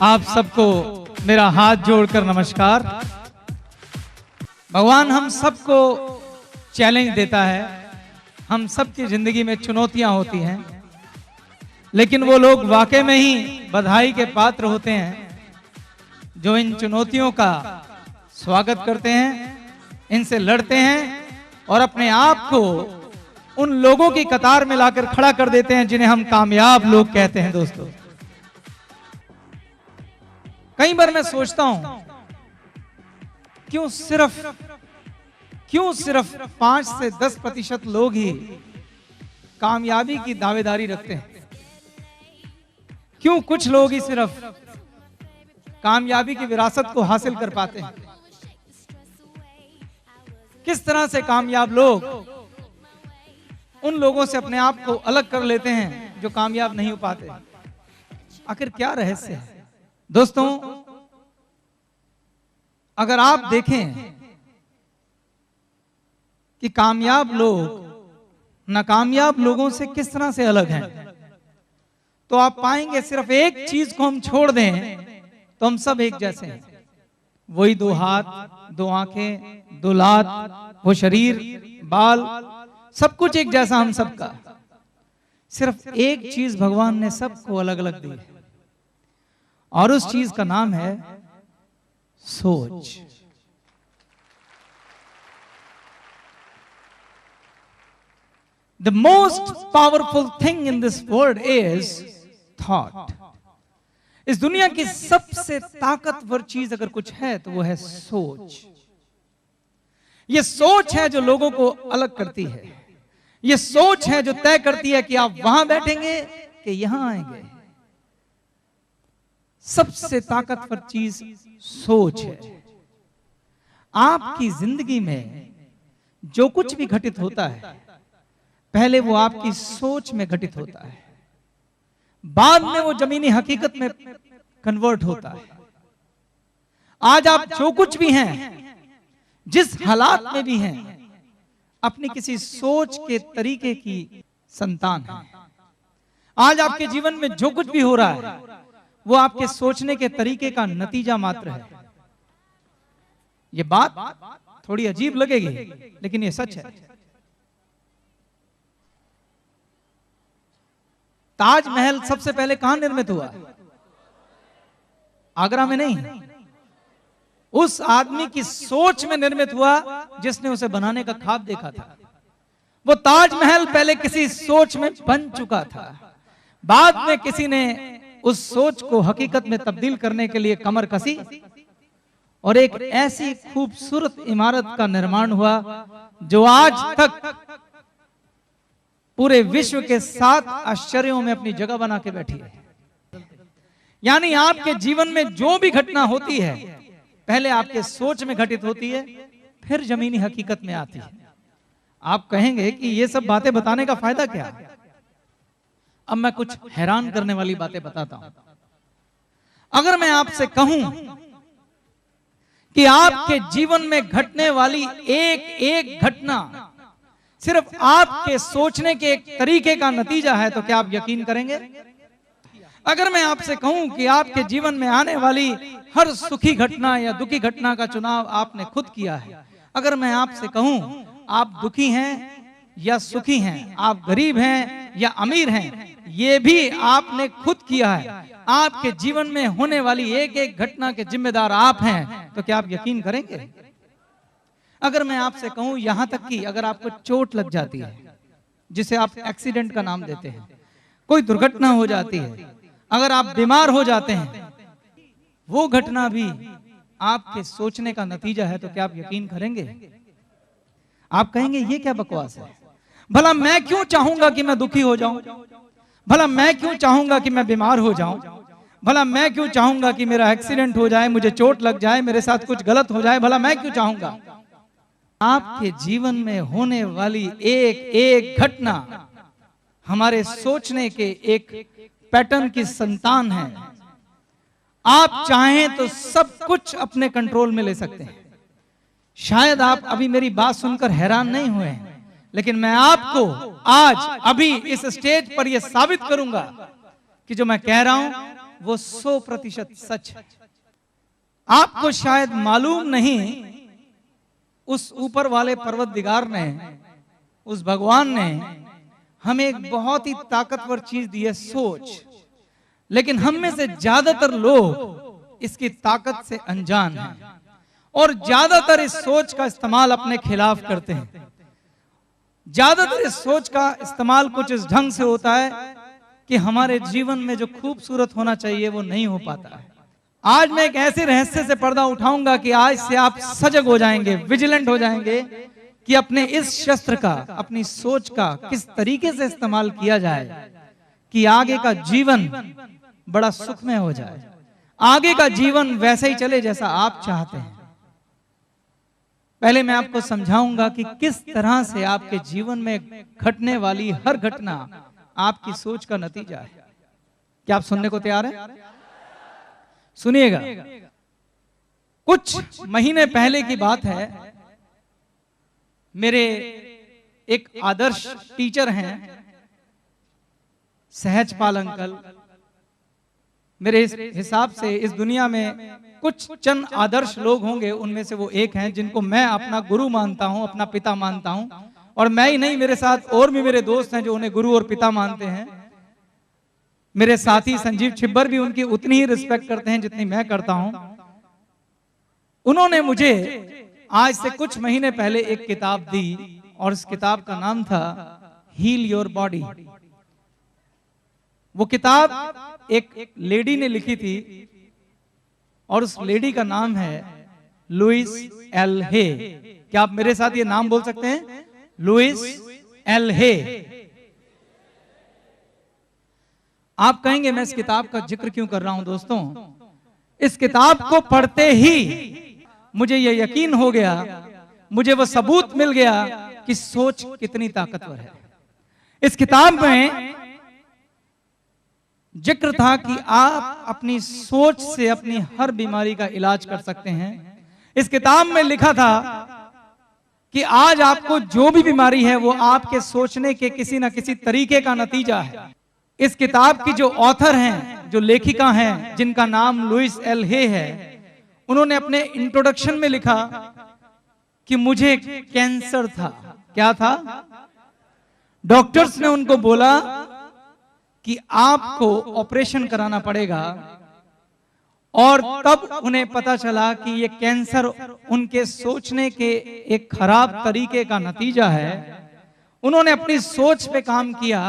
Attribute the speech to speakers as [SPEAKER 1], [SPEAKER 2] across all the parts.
[SPEAKER 1] आप सबको मेरा हाथ जोड़कर नमस्कार। भगवान हम सबको चैलेंज देता है। हम सबकी जिंदगी में चुनौतियां होती हैं, लेकिन वो लोग वाकई में ही बधाई के पात्र होते हैं जो इन चुनौतियों का स्वागत करते हैं, इनसे लड़ते हैं और अपने आप को उन लोगों की कतार में लाकर खड़ा कर देते हैं जिन्हें हम कामयाब लोग कहते हैं। दोस्तों, कई बार मैं सोचता हूं क्यों सिर्फ 5 से 10% लोग ही कामयाबी की दावेदारी रखते हैं। क्यों कुछ लोग ही सिर्फ कामयाबी की विरासत को हासिल कर पाते हैं। किस तरह से कामयाब लोग उन लोगों से अपने आप को अलग कर लेते हैं जो कामयाब नहीं हो पाते। आखिर क्या रहस्य है? दोस्तों, अगर आप देखें कि कामयाब लोग नाकामयाब लोगों से किस तरह से अलग हैं, तो आप पाएंगे सिर्फ एक चीज को हम छोड़ दें तो हम सब एक जैसे हैं। वही 2 हाथ, 2 आंखें, 2 लात, वो शरीर, बाल, सब कुछ एक जैसा हम सबका। सिर्फ एक चीज भगवान ने सबको अलग अलग दी है और उस चीज का नाम है सोच। The most powerful thing in this world is thought. इस दुनिया की सबसे ताकतवर चीज अगर कुछ है तो वो है सोच। ये सोच है जो लोगों को अलग करती है। ये सोच है जो तय करती है कि आप वहां बैठेंगे कि यहां आएंगे। सबसे ताकतवर चीज सोच है। आपकी जिंदगी में जो कुछ भी घटित होता है, पहले वो आपकी सोच में घटित होता है, बाद में वो जमीनी हकीकत में कन्वर्ट होता है। आज आप जो कुछ भी हैं, जिस हालात में भी हैं, अपनी किसी सोच के तरीके की संतान है। आज आपके जीवन में जो कुछ भी हो रहा है वो आपके सोचने के तरीके का नतीजा मात्र है। ये बात थोड़ी अजीब लगेगी, लेकिन ये सच है। ताजमहल सबसे पहले कहां निर्मित हुआ? आगरा में नहीं, उस आदमी की सोच में निर्मित हुआ जिसने उसे बनाने का ख्वाब देखा था। वो ताजमहल पहले किसी सोच में बन चुका था, बाद में किसी ने उस सोच को हकीकत में तब्दील करने के लिए कमर कसी और एक ऐसी खूबसूरत इमारत का निर्माण हुआ जो आज तक पूरे विश्व के 7 आश्चर्यों में अपनी जगह बना के बैठी है। यानी आपके जीवन में जो भी घटना होती है, पहले आपके सोच में घटित होती है, फिर जमीनी हकीकत में आती है। आप कहेंगे कि ये सब बातें बताने का फायदा क्या है? अब मैं कुछ हैरान करने वाली बातें बताता हूं। अगर मैं आपसे कहूं कि आपके जीवन में घटने वाली एक एक घटना सिर्फ आपके सोचने के एक तरीके का नतीजा है, तो क्या आप यकीन करेंगे? अगर मैं आपसे कहूं कि आपके जीवन में आने वाली हर सुखी घटना या दुखी घटना का चुनाव आपने खुद किया है, अगर मैं आपसे कहूं आप दुखी हैं या सुखी हैं, आप गरीब हैं या अमीर हैं, ये भी आपने खुद किया है, आपके जीवन में होने वाली एक एक घटना के जिम्मेदार आप हैं, तो क्या आप यकीन करेंगे? अगर मैं आपसे कहूं यहां तक कि अगर आपको चोट लग जाती है, जिसे आप एक्सीडेंट का नाम देते हैं, कोई दुर्घटना हो जाती है, अगर आप बीमार हो जाते हैं, वो घटना भी आपके सोचने का नतीजा है, तो क्या आप यकीन करेंगे? आप कहेंगे ये क्या बकवास है? भला मैं क्यों चाहूंगा कि मैं दुखी हो जाऊं? भला मैं क्यों चाहूंगा कि मैं बीमार हो जाऊं? भला मैं क्यों चाहूंगा कि मेरा एक्सीडेंट हो जाए, मुझे चोट लग जाए, मेरे साथ कुछ गलत हो जाए? भला मैं क्यों चाहूंगा? आपके जीवन में होने वाली एक एक घटना हमारे सोचने के एक पैटर्न की संतान है। आप चाहें तो सब कुछ अपने कंट्रोल में ले सकते हैं। शायद आप अभी मेरी बात सुनकर हैरान नहीं हुए हैं, लेकिन मैं आपको आज अभी इस स्टेज पर यह साबित करूंगा कि जो मैं कह रहा हूं वो 100% सच है। आपको शायद मालूम नहीं, उस ऊपर वाले पर्वतदिगार ने, उस भगवान ने हमें एक बहुत ही ताकतवर चीज दी है, सोच। लेकिन हम में से ज्यादातर लोग इसकी ताकत से अनजान हैं और ज्यादातर इस सोच का इस्तेमाल अपने खिलाफ करते हैं। ज्यादातर इस सोच का इस्तेमाल कुछ इस ढंग से होता है कि हमारे जीवन में जो खूबसूरत होना चाहिए वो नहीं हो पाता है। आज मैं एक ऐसे रहस्य से पर्दा उठाऊंगा कि आज से आप सजग हो जाएंगे, विजिलेंट हो जाएंगे कि अपने इस शस्त्र का, अपनी सोच का किस तरीके से इस्तेमाल किया जाए कि आगे का जीवन बड़ा सुखमय हो जाए, आगे का जीवन वैसे ही चले जैसा आप चाहते हैं। पहले मैं आपको समझाऊंगा कि किस तरह से आपके जीवन में घटने वाली हर घटना आपकी सोच का नतीजा है। क्या आप सुनने को तैयार हैं? सुनिएगा। कुछ महीने पहले की बात है, मेरे एक आदर्श टीचर हैं सहजपाल अंकल। मेरे हिसाब से इस दुनिया में कुछ चंद आदर्श लोग होंगे, उनमें से वो एक हैं जिनको मैं अपना गुरु मानता हूं, अपना पिता मानता हूं। और मैं ही नहीं, मेरे साथ और भी मेरे दोस्त हैं जो उन्हें गुरु और पिता मानते हैं। मेरे साथी संजीव छिब्बर भी उनकी उतनी ही रिस्पेक्ट करते हैं जितनी मैं करता हूं। उन्होंने मुझे आज से कुछ महीने पहले एक किताब दी और इस किताब का नाम था हील योर बॉडी। वो किताब एक लेडी ने लिखी थी और उस लेडी का नाम है लुइस एल हे। क्या आप मेरे साथ ये नाम बोल सकते हैं? लुइस एल हे। आप कहेंगे मैं इस किताब का जिक्र क्यों कर रहा हूं? दोस्तों, इस किताब को पढ़ते ही मुझे यह यकीन हो गया, मुझे वो सबूत मिल गया कि सोच कितनी ताकतवर है। इस किताब में जिक्र था कि आप अपनी सोच से अपनी हर बीमारी का इलाज कर सकते हैं। इस किताब में लिखा था कि आज आपको जो भी बीमारी है वो आपके सोचने के किसी ना किसी तरीके का नतीजा है। इस किताब की जो ऑथर हैं, जो लेखिका हैं, जिनका नाम लुइस एल हे है, उन्होंने अपने इंट्रोडक्शन में लिखा कि मुझे कैंसर था। क्या था? डॉक्टर्स ने उनको बोला कि आपको ऑपरेशन कराना पड़ेगा। और तब उन्हें पता चला कि ये कैंसर उनके सोचने के एक खराब तरीके का नतीजा है। उन्होंने अपनी सोच पे काम किया,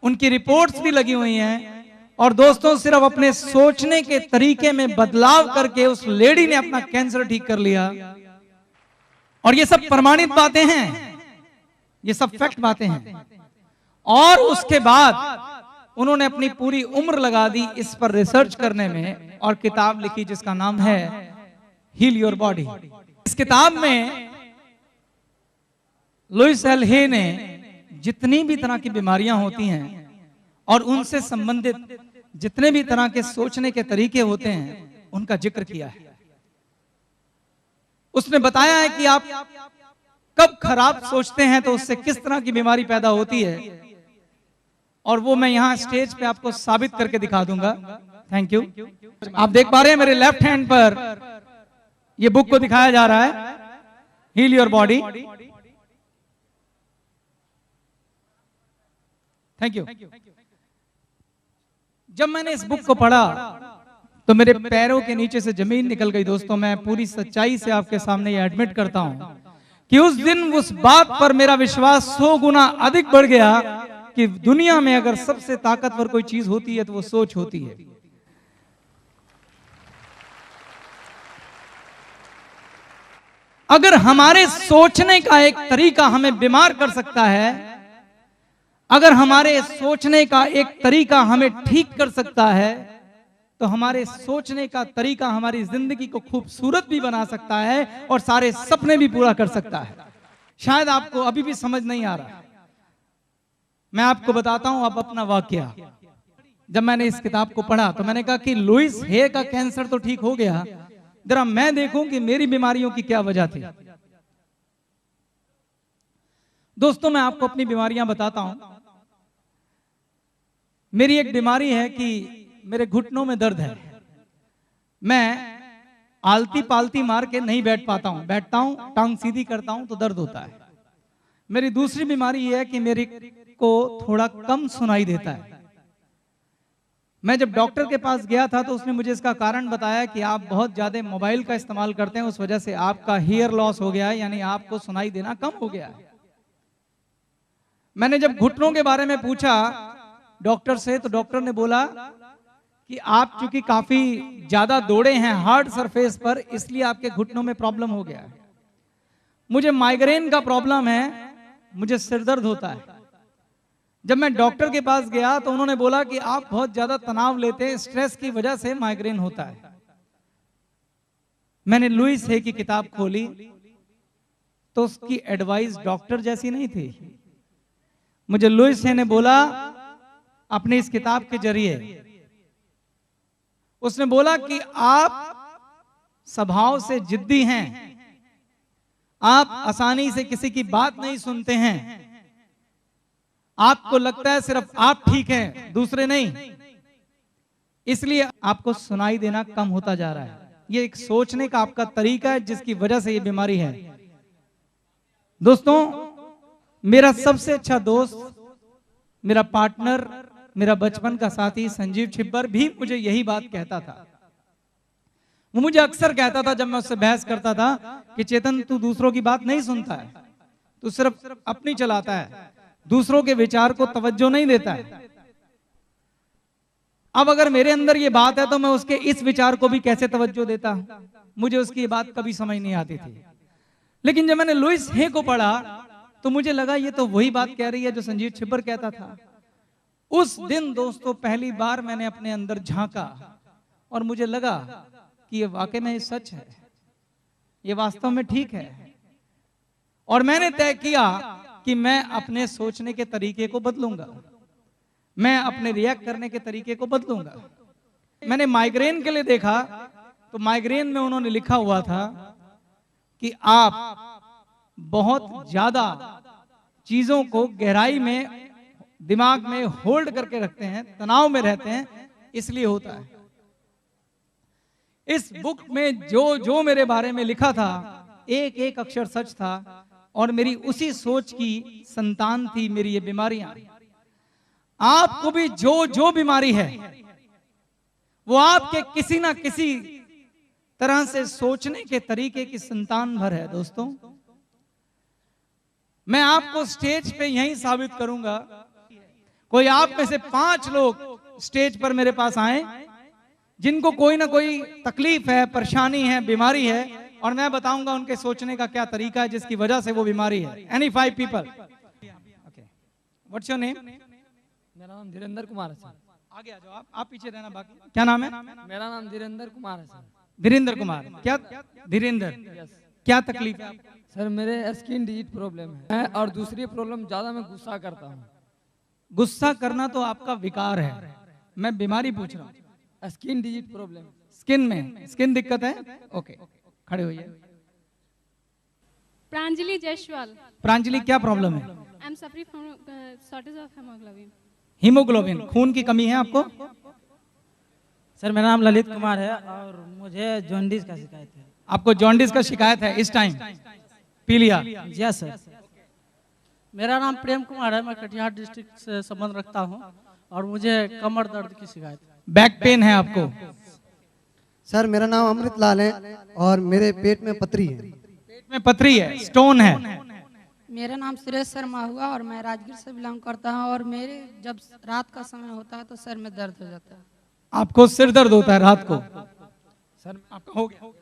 [SPEAKER 1] उनकी रिपोर्ट्स भी लगी हुई हैं। और दोस्तों, सिर्फ अपने सोचने के तरीके में बदलाव करके उस लेडी ने अपना कैंसर ठीक कर लिया। और ये सब प्रमाणित बातें हैं, ये सब फैक्ट बातें हैं। और उसके बाद उन्होंने अपनी पूरी उम्र लगा दी इस पर रिसर्च करने में और किताब लिखी जिसका नाम है हील योर बॉडी। इस किताब में लुइस एल हे ने जितनी भी तरह की बीमारियां होती हैं और उनसे संबंधित जितने भी तरह के सोचने के तरीके होते हैं उनका जिक्र किया है। उसने बताया है कि आप कब खराब सोचते हैं तो उससे किस तरह की बीमारी पैदा होती है, और वो मैं यहां स्टेज पे आपको साबित करके दिखा दूंगा। Thank you. आप देख पा रहे हैं मेरे लेफ्ट हैंड पर ये बुक को दिखाया जा रहा है, heal your body. Thank you. जब मैंने इस बुक को पढ़ा तो मेरे पैरों के नीचे से जमीन निकल गई। दोस्तों, मैं पूरी सच्चाई से आपके सामने ये एडमिट करता हूं कि उस दिन उस बात पर मेरा विश्वास 100 गुना अधिक बढ़ गया कि दुनिया में अगर सबसे ताकतवर कोई चीज होती है तो वो सोच होती है। अगर हमारे सोचने का एक तरीका हमें बीमार कर सकता है, अगर हमारे सोचने का एक तरीका हमें ठीक कर सकता है, तो हमारे सोचने का तरीका हमारी जिंदगी को खूबसूरत भी बना सकता है और सारे सपने भी पूरा कर सकता है। शायद आपको अभी भी समझ नहीं आ रहा। मैं आपको बताता हूं अब अपना वाकया। जब मैंने इस किताब को पढ़ा तो मैंने कहा कि लुइस हे का कैंसर तो ठीक हो गया, जरा मैं देखूं कि मेरी बीमारियों की क्या वजह थी। दोस्तों, मैं आपको अपनी बीमारियां बताता हूं। मेरी एक बीमारी है कि मेरे घुटनों में दर्द है, मैं आलती पालती मार के नहीं बैठ पाता हूं, बैठता हूं टांग सीधी करता हूं तो दर्द होता है। मेरी दूसरी बीमारी यह है कि मेरे को थोड़ा कम सुनाई देता है। मैं जब डॉक्टर के पास गया था तो उसने मुझे इसका कारण बताया कि आप बहुत ज्यादा मोबाइल का इस्तेमाल करते हैं, उस वजह से आपका हियर लॉस हो गया है, यानी आपको सुनाई देना कम हो गया है। मैंने जब घुटनों के बारे में पूछा डॉक्टर से तो डॉक्टर ने बोला कि आप चूंकि काफी ज्यादा दौड़े हैं हार्ड सरफेस पर, इसलिए आपके घुटनों में प्रॉब्लम हो गया है। मुझे माइग्रेन का प्रॉब्लम है, मुझे सिर दर्द होता है। जब मैं डॉक्टर के पास गया तो उन्होंने बोला कि आप बहुत ज्यादा तनाव लेते हैं, स्ट्रेस की वजह से माइग्रेन होता है। मैंने लुइस हे की किताब खोली तो उसकी एडवाइस डॉक्टर जैसी नहीं थी। मुझे लुइस हे ने बोला अपनी इस किताब के जरिए, उसने बोला कि आप स्वभाव से जिद्दी हैं, आप आसानी से किसी की बात नहीं सुनते हैं, आपको लगता है सिर्फ आप ठीक हैं दूसरे नहीं, इसलिए आपको सुनाई देना कम होता जा रहा है। ये एक सोचने का आपका तरीका है जिसकी वजह से ये बीमारी है। दोस्तों, मेरा सबसे अच्छा दोस्त, मेरा पार्टनर, मेरा बचपन का साथी संजीव छिब्बर भी मुझे यही बात कहता था। वो मुझे अक्सर कहता था जब मैं उससे बहस करता था कि चेतन तू दूसरों की बात नहीं सुनता है, तू सिर्फ अपनी चलाता है, दूसरों के विचार को तवज्जो नहीं देता है। अब अगर मेरे अंदर ये बात है तो मैं उसके इस विचार को भी कैसे तवज्जो देता? मुझे उसकी ये बात कभी समझ नहीं आती थी। लेकिन जब मैंने लुइस हे को पढ़ा तो मुझे लगा ये तो वही बात कह रही है जो संजीव छिब्बर कहता था। उस दिन दोस्तों पहली बार मैंने अपने अंदर झांका और मुझे लगा कि ये वाकई में सच है, ये वास्तव में ठीक है। और मैंने तय किया कि मैं अपने सोचने के तरीके को बदलूंगा, मैं अपने रिएक्ट करने के तरीके को बदलूंगा। मैंने माइग्रेन के लिए देखा तो माइग्रेन में उन्होंने लिखा हुआ था कि आप बहुत ज्यादा चीजों को गहराई में दिमाग में होल्ड करके रखते हैं, तनाव में रहते हैं, इसलिए होता है। इस बुक में जो जो मेरे बारे में लिखा था एक एक अक्षर सच था और मेरी उसी सोच की संतान थी मेरी ये बीमारियां। आपको भी जो जो बीमारी है वो आपके किसी ना किसी तरह से सोचने के तरीके की संतान भर है। दोस्तों, मैं आपको स्टेज पे यही साबित करूंगा। कोई आप में से 5 लोग स्टेज पर मेरे पास आए जिनको कोई ना कोई तकलीफ है, परेशानी है, बीमारी है, और मैं बताऊंगा उनके सोचने का क्या तरीका है जिसकी वजह से वो बीमारी है। Any 5 people? Okay, what's your name?
[SPEAKER 2] मेरा नाम धीरेंद्र कुमार है सर।
[SPEAKER 1] आगे आ जाओ, आप पीछे रहना। बाकी क्या नाम है?
[SPEAKER 2] मेरा नाम धीरेंद्र कुमार है सर।
[SPEAKER 1] धीरेंद्र कुमार, क्या धीरेंद्र, क्या तकलीफ है आपको?
[SPEAKER 2] सर मेरे स्किन डिजीज प्रॉब्लम है और दूसरी प्रॉब्लम ज्यादा मैं गुस्सा करता हूँ।
[SPEAKER 1] गुस्सा करना तो आपका विकार है, मैं बीमारी पूछ रहा हूँ।
[SPEAKER 2] स्किन डिजीज प्रॉब्लम,
[SPEAKER 1] स्किन में स्किन दिक्कत है? ओके, खड़े होइए।
[SPEAKER 3] प्रांजलि जायसवाल।
[SPEAKER 1] प्रांजलि, क्या प्रॉब्लम है?
[SPEAKER 3] I am suffering from shortage of haemoglobin.
[SPEAKER 1] Haemoglobin, खून की कमी है आपको?
[SPEAKER 4] सर मेरा नाम ललित कुमार है और मुझे जॉन्डिस का शिकायत है।
[SPEAKER 1] आपको जॉन्डिस का शिकायत है? इस टाइम पी लिया?
[SPEAKER 4] जी सर। मेरा नाम प्रेम कुमार है, मैं कटिहार डिस्ट्रिक्ट से संबंध रखता हूं और मुझे कमर दर्द की शिकायत है।
[SPEAKER 1] बैक पेन है आपको?
[SPEAKER 5] सर मेरा नाम अमृत लाल है और मेरे पेट में पथरी है।
[SPEAKER 1] पेट में पथरी है, स्टोन है?
[SPEAKER 6] मेरा नाम सुरेश शर्मा हुआ और मैं राजगीर से बिलोंग करता हूं और मेरे जब रात का समय होता है तो सर में दर्द हो जाता है।
[SPEAKER 1] आपको सिर दर्द होता है रात को? सर आपका हो गया?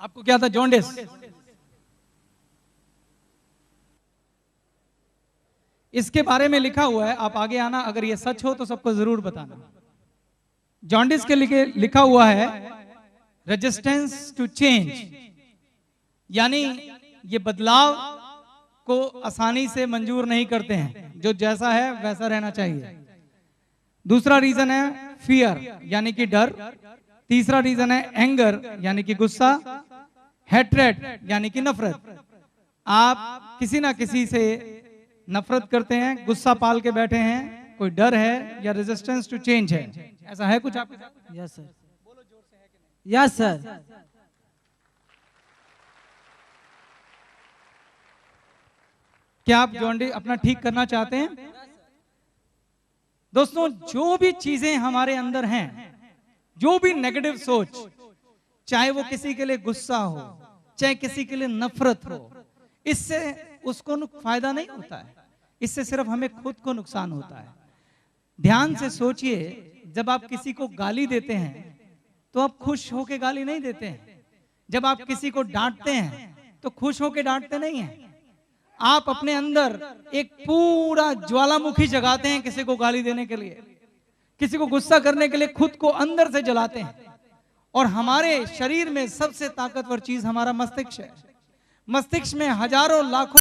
[SPEAKER 1] आपको क्या था? जॉन्डिस? इसके बारे में लिखा हुआ है, आप आगे आना, अगर ये सच हो तो सबको जरूर बताना। जॉन्डिस के लिए लिखा हुआ है रेजिस्टेंस टू चेंज, यानी ये बदलाव को आसानी से मंजूर नहीं करते हैं, जो जैसा है वैसा रहना चाहिए। दूसरा रीजन है फियर, यानी कि डर। तीसरा रीजन है एंगर, यानी कि गुस्सा। हेट्रेड, यानी कि नफरत। आप किसी ना किसी से नफरत करते हैं, गुस्सा पाल के बैठे हैं, कोई डर है या रेजिस्टेंस टू चेंज है, ऐसा है कुछ आपके साथ?
[SPEAKER 4] Yes sir, yes sir.
[SPEAKER 1] क्या आप जॉन्डी अपना ठीक करना चाहते हैं? दोस्तों, जो भी चीजें हमारे अंदर हैं, जो भी नेगेटिव सोच, चाहे वो किसी के लिए गुस्सा हो, चाहे किसी के लिए नफरत हो, इससे उसको फायदा नहीं होता है, इससे सिर्फ हमें खुद को नुकसान होता है। ध्यान से सोचिए, जब आप किसी को गाली देते हैं तो आप खुश होके गाली नहीं देते हैं। जब आप किसी को डांटते हैं तो खुश होके डांटते नहीं हैं। आप अपने अंदर एक पूरा ज्वालामुखी जगाते हैं किसी को गाली देने के लिए, किसी को गुस्सा करने के लिए खुद को अंदर से जलाते हैं। और हमारे शरीर में सबसे ताकतवर चीज हमारा मस्तिष्क है। मस्तिष्क में हजारों लाखों